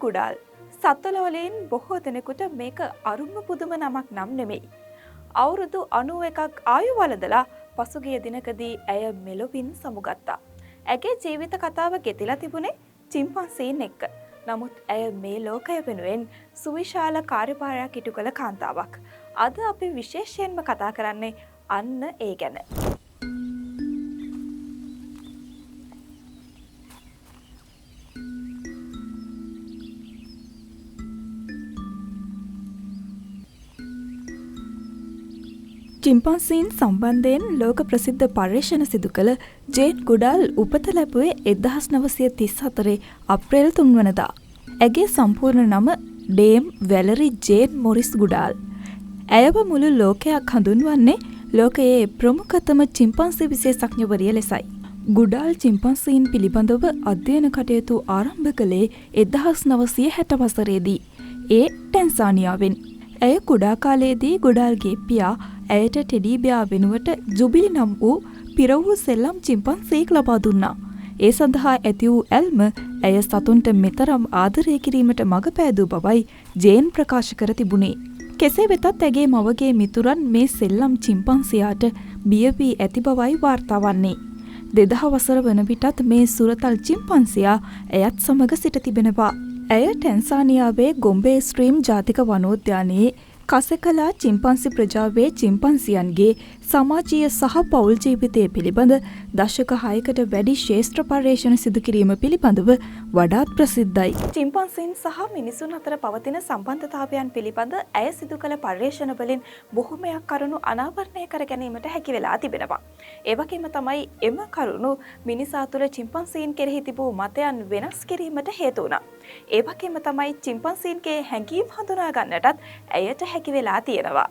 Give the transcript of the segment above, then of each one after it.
ගුඩාල් සත්වලවලින් බොහෝ දෙනෙකුට මේක අරුම පුදුම නමක් නම් නෙමෙයි. අවුරුදු 91ක් ආයු වළඳලා පසුගිය දිනකදී ඇය මෙලොවින් සමුගත්තා. ඇගේ ජීවිත කතාව ගෙතිලා තිබුණේ චිම්පන්සීන් එක්ක. නමුත් ඇය මේ ලෝකය වෙනුවෙන් සුවිශාල කාර්යභාරයක් ඉටු කළ කාන්තාවක්. අද අපි විශේෂයෙන්ම කතා කරන්නේ අන්න ඒ ගැන. චිම්පන්සීන් සම්බන්ධයෙන් ලෝක ප්‍රසිද්ධ පර්යේෂණ සිදු කළ ජේන් ගුඩාල් උපත ලැබුවේ 1934 අප්‍රේල් 3 වනදා. ඇගේ සම්පූර්ණ නම ඩේම් වැලරි ජේන් මොරිස් ගුඩාල්. ඇයව මුළු ලෝකයක් හඳුන්වන්නේ ලෝකයේ ප්‍රමුඛතම චිම්පන්සි විශේෂඥවරිය ලෙසයි. ගුඩාල් චිම්පන්සීන් පිළිබඳව අධ්‍යයන කටයුතු ආරම්භ කළේ 1960 වසරේදී. ඒ ටැන්සානියාවෙන්. ඇය කුඩා කාලයේදී ගුඩාල්ගේ පියා ඇයට ටෙඩීබෙයා වෙනුවට ජුබිලි නම් වූ පිර වූ සෙල්ලම් චිම්පන්සියෙක් ලබා දුන්නා. ඒ සඳහා ඇති වූ ඇල්ම ඇය සතුන්ට මෙතරම් ආදරය කිරීමට මඟ පෑදූ බවයි ජේන් ප්‍රකාශ කර තිබුණේ. කෙසේ වෙතත් ඇගේ මවගේ මිතුරන් මේ සෙල්ලම් චිම්පන්සියාට බිය වී ඇති බවයි වාර්තා වන්නේ. 2000 වසර වන විටත් මේ සුරතල් චිම්පන්සියා ඇයත් සමග සිට තිබෙනවා. ඇය ටැන්සානියාවේ ගොම්බේ ස්ට්‍රීම් ජාතික වනෝද්‍යානයේ කසකලා චිම්පන්සි ප්‍රජාවේ චිම්පන්සියන්ගේ සමාජීය සහ පවුල් ජීවිතය පිළිබඳ දශක 6කට වැඩි ශේෂ්ත්‍ර පර්යේෂණ සිදු කිරීම පිළිබඳව වඩාත් ප්‍රසිද්ධයි. චිම්පන්සීන් සහ මිනිසුන් අතර පවතින සම්බන්ධතාවයන් පිළිබඳ ඇය සිදු කළ පර්යේෂණ වලින් බොහොමයක් කරුණු අනාවරණය කර ගැනීමට හැකි වෙලා තිබෙනවා. ඒ වගේම තමයි එම කරුණු මිනිසා තුළ චිම්පන්සීන් කෙරෙහි තිබූ මතයන් වෙනස් කිරීමට හේතු වුණා. ඒ වගේම තමයි චිම්පන්සීන්ගේ හැඟීම් හඳුනා ගන්නටත් ඇයට හැකි වෙලා තියෙනවා.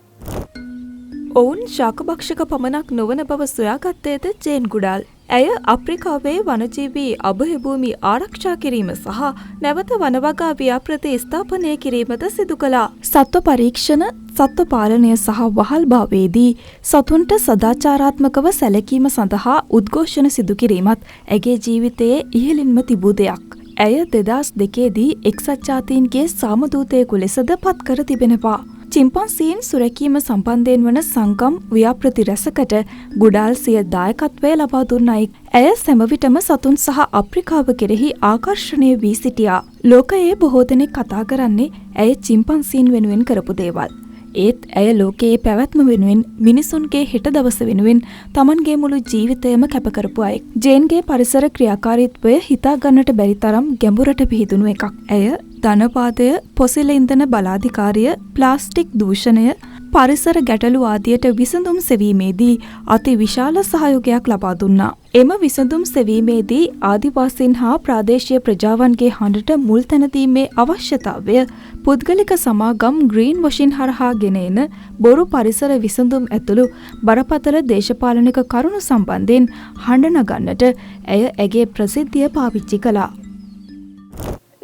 ඔවුන් ශාකභක්ෂක පමණක් නොවන බව සොයාගත්තේද ජේන් ගුඩාල්. ඇය අප්‍රිකාවේ වනජීවී අභයභූමි ආරක්ෂා කිරීම සහ නැවත වනවගා ව්‍යාපෘති ස්ථාපනය කිරීමද සිදු කළා. සත්ව පරීක්ෂණ, සත්ව පාලනය සහ වහල්භාවයේදී සතුන්ට සදාචාරාත්මකව සැලකීම සඳහා උද්ඝෝෂණ සිදු කිරීමත් ඇගේ ජීවිතයේ ඉහළින්ම තිබූ දෙයක්. ඇය 2002 දී එක්සත් ජාතීන්ගේ සාමදූතයෙකු ලෙසද පත් කර තිබෙනවා. චිම්පන්සීන් සුරැකීම සම්බන්ධයෙන් වන සංගම් ව්‍යාපෘති රැසකට ගුඩාල් සිය දායකත්වය ලබා දුන්නයි. ඇය සැමවිටම සතුන් සහ අප්‍රිකාව කෙරෙහි ආකර්ෂණය වී සිටියා. ලෝකයේ බොහෝ දෙනෙක් කතා කරන්නේ ඇය චිම්පන්සීන් වෙනුවෙන් කරපු දේවල්. ඒත් ඇය ලෝකයේ පැවැත්ම වෙනුවෙන් මිනිසුන්ගේ හෙට දවස වෙනුවෙන් තමන්ගේ මුළු ජීවිතයම කැප කරපු අයෙක්. ජේන්ගේ පරිසර ක්‍රියාකාරීත්වය හිතා ගන්නට බැරි තරම් ගැඹුරට පිහිදුණු එකක්. ඇය ධනවාදය, පොසිල ඉන්ධන බලාධිකාරිය, ප්ලාස්ටික් දූෂණය, පරිසර ගැටලු ආදියට විසඳුම් සෙවීමේදී අති විශාල සහයෝගයක් ලබා දුන්නා. එම විසඳුම් සෙවීමේදී ආදිවාසීන් හා ප්‍රාදේශීය ප්‍රජාවන්ගේ හඬට මුල් තැන දීමේ අවශ්‍යතාවය පුද්ගලික සමාගම් ග්‍රීන් වොෂින් හරහා ගෙන එන බොරු පරිසර විසඳුම් ඇතුළු බරපතල දේශපාලනික කරුණු සම්බන්ධයෙන් හඬ නගන්නට ඇය ඇගේ ප්‍රසිද්ධිය පාවිච්චි කළා.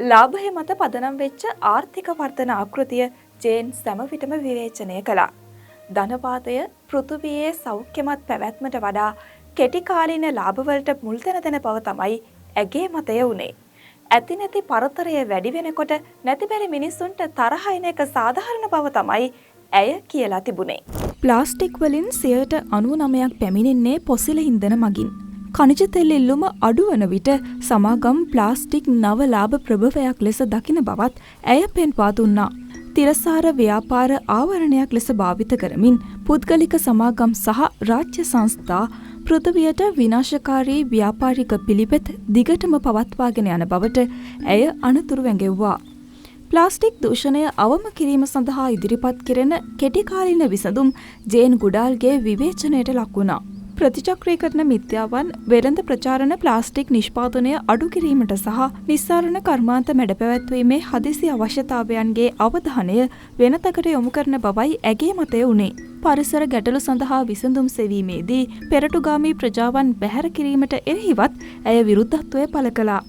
ලාභය මත පදනම් වෙච්ච ආර්ථික වර්ධන ආකෘතිය ජේන් සැමවිටම විවේචනය කළා. ධනවාදය පෘථුවියේ සෞඛ්‍යමත් පැවැත්මට වඩා කෙටි කාලීන ලාභවලට මුල් තැන දෙන බව තමයි ඇගේ මතය වුණේ. ඇති නැති පරතරය වැඩි වෙනකොට නැති බැරි මිනිස්සුන්ට තරහ එන එක සාධාරණ බව තමයි ඇය කියලා තිබුණේ. ප්ලාස්ටික් වලින් 99% පැමිණෙන්නේ පොසිල ඉන්ධන මගින්. කනිජ තෙල් ඉල්ලුම අඩු වන විට සමාගම් ප්ලාස්ටික් නව ලාභ ප්‍රභවයක් ලෙස දකින බවත් ඇය පෙන්වා දුන්නා. තිරසාර ව්‍යාපාර ආවරණයක් ලෙස භාවිත කරමින් පුද්ගලික සමාගම් සහ රාජ්‍ය සංස්ථා පෘථිවියට විනාශකාරී ව්‍යාපාරික පිළිවෙත් දිගටම පවත්වාගෙන යන බවට ඇය අනතුරු වැඟෙව්වා. ප්ලාස්ටික් දූෂණය අවම කිරීම සඳහා ඉදිරිපත් කෙරෙන කෙටිකාලීන විසඳුම් ජේන් ගුඩාල්ගේ විවේචනයට ලක් වුණා. ප්‍රතිචක්‍රීකරණ මිත්‍යාවන්, වෙළඳ ප්‍රචාරණ ප්ලාස්ටික් නිෂ්පාදනය අඩු කිරීමට සහ නිස්සාරණ කර්මාන්ත මැඩපැවැත්වීමේ හදිසි අවශ්‍යතාවයන්ගේ අවධානය වෙනතකට යොමු කරන බවයි ඇගේ මතය වුණේ. පරිසර ගැටලු සඳහා විසඳුම් සෙවීමේදී පෙරටුගාමී ප්‍රජාවන් බැහැර කිරීමට එරෙහිවත් ඇය විරුද්ධත්වය පළ කළා.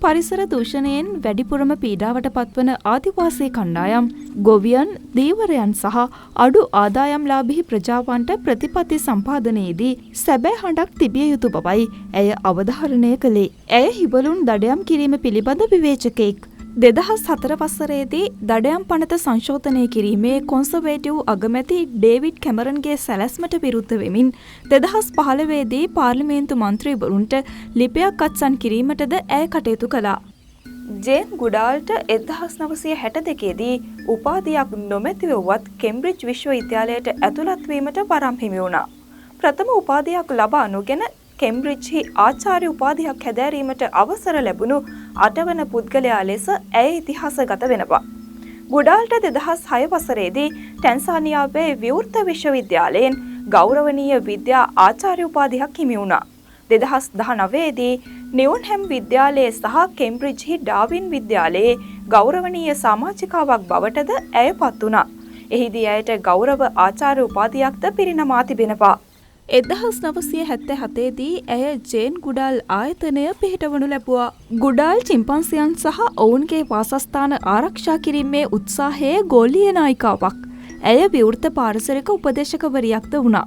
පරිසර දූෂණයෙන් වැඩිපුරම පීඩාවට පත්වන ආදිවාසී කණ්ඩායම්, ගොවියන්, දීවරයන් සහ අඩු ආදායම්ලාභී ප්‍රජාවන්ට ප්‍රතිපත්ති සම්පාදනයේදී සැබෑ හඬක් තිබිය යුතු බවයි ඇය අවධාරණය කළේ. ඇය හිබලුන් දඩයම් කිරීම පිළිබඳ විවේචකයෙක්. 2004 වසරේදී දඩයම් පනත සංශෝධනය කිරීමේ කොන්සර්වේටිව් අගමැති ඩේවිඩ් කැමරන්ගේ සැලැස්මට විරුද්ධ වෙමින් 2015දී පාර්ලිමේන්තු මන්ත්‍රීවරුන්ට ලිපියක් අත්සන් කිරීමටද ඇය කටයුතු කළා. ජේන් ගුඩාල්ට 1962දී උපාධියක් නොමැතිව වුවත් කෙම්බ්‍රිජ් විශ්වවිද්‍යාලයට ඇතුළත් වීමට වරම් හිමි වුණා. ප්‍රථම උපාධියක් ලබා නොගෙන කෙම්බ්‍රිජ්හි ආචාර්ය උපාධියක් හැදෑරීමට අවසර ලැබුණු 8 වන පුද්ගලයා ලෙස ඇය ඉතිහාසගත වෙනවා. ගුඩාල්ට 2006 වසරේදී ටැන්සානියාවේ විවෘත විශ්වවිද්‍යාලයෙන් ගෞරවනීය විද්‍යා ආචාර්ය උපාධියක් හිමි වුණා. 2019දී නිවුන්හැම් විද්‍යාලයේ සහ කෙම්බ්‍රිජ්හි ඩාවින් විද්‍යාලයේ ගෞරවනීය සමාජිකාවක් බවටද ඇය පත් වුණා. එහිදී ඇයට ගෞරව ආචාර්ය උපාධියක්ද පිරිනමා තිබෙනවා. 1977දී ඇය ජේන් ගුඩාල් ආයතනය පිහිටවනු ලැබුවා. ගුඩාල් චිම්පන්සියන් සහ ඔවුන්ගේ වාසස්ථාන ආරක්ෂා කිරීමේ උත්සාහයේ ගෝලීය නායිකාවක්. ඇය විවෘත පාරිසරික උපදේශකවරියක්ද වුණා.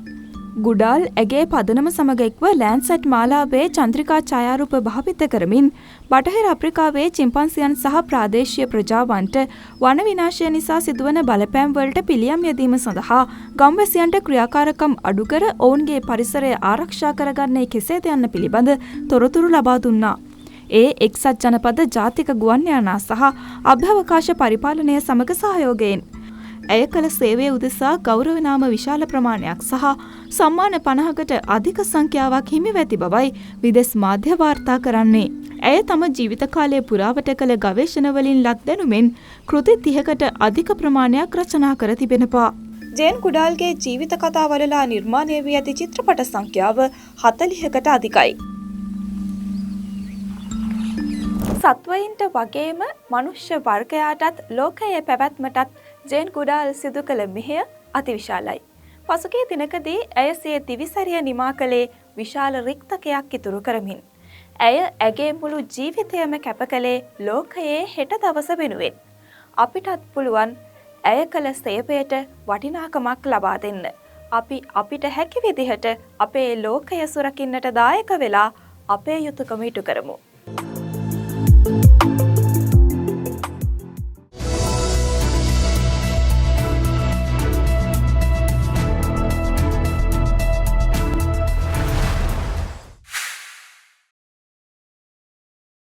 ගුඩාල් ඇගේ පදනම සමග එක්ව ලෑන්සැට් මාලාවේ චන්ද්‍රිකා ඡායාරූප භාවිත කරමින් බටහිර අප්‍රිකාවේ චිම්පන්සියන් සහ ප්‍රාදේශීය ප්‍රජාවන්ට වන විනාශය නිසා සිදුවන බලපෑම් වලට පිළියම් යෙදීම සඳහා ගම්වැසියන්ට ක්‍රියාකාරකම් අඩු කර ඔවුන්ගේ පරිසරය ආරක්ෂා කරගන්නේ කෙසේද යන්න පිළිබඳ තොරතුරු ලබා දුන්නා. ඒ එක්සත් ජනපද ජාතික ගුවන් යානා සහ අභ්‍යවකාශ පරිපාලනය සමග සහයෝගයෙන් ඇය කළ සේවය උදෙසා ගෞරව නාම විශාල ප්‍රමාණයක් සහ සම්මාන 50කට අධික සංඛ්‍යාවක් හිමිව ඇති බවයි විදෙස් මාධ්‍ය වාර්තා කරන්නේ. ඇය තම ජීවිත කාලය පුරාවට කළ ගවේෂණ වලින් ලත් දැනුමෙන් කෘති 30කට අධික ප්‍රමාණයක් රචනා කර තිබෙනවා. ජේන් ගුඩාල්ගේ ජීවිත කතාවලලා නිර්මාණය වී ඇති චිත්‍රපට සංඛ්‍යාව 40කට අධිකයි. සත්වයින්ට වගේම මනුෂ්‍ය වර්ගයාටත් ලෝකයේ පැවැත්මටත් ජේන් ගුඩාල් සිදු කළ මෙහෙය අතිවිශාලයි. පසුගිය දිනකදී ඇය සිය දිවිසැරිය නිමා කළේ විශාල රික්තකයක් ඉතුරු කරමින්. ඇය ඇගේ මුළු ජීවිතයම කැප කළේ ලෝකයේ හෙට දවස වෙනුවෙන්. අපිටත් පුළුවන් ඇය කළ සේවයට වටිනාකමක් ලබා දෙන්න. අපි අපිට හැකි විදිහට අපේ ලෝකය සුරකින්නට දායක වෙලා අපේ යුතුයකම ඉටු කරමු.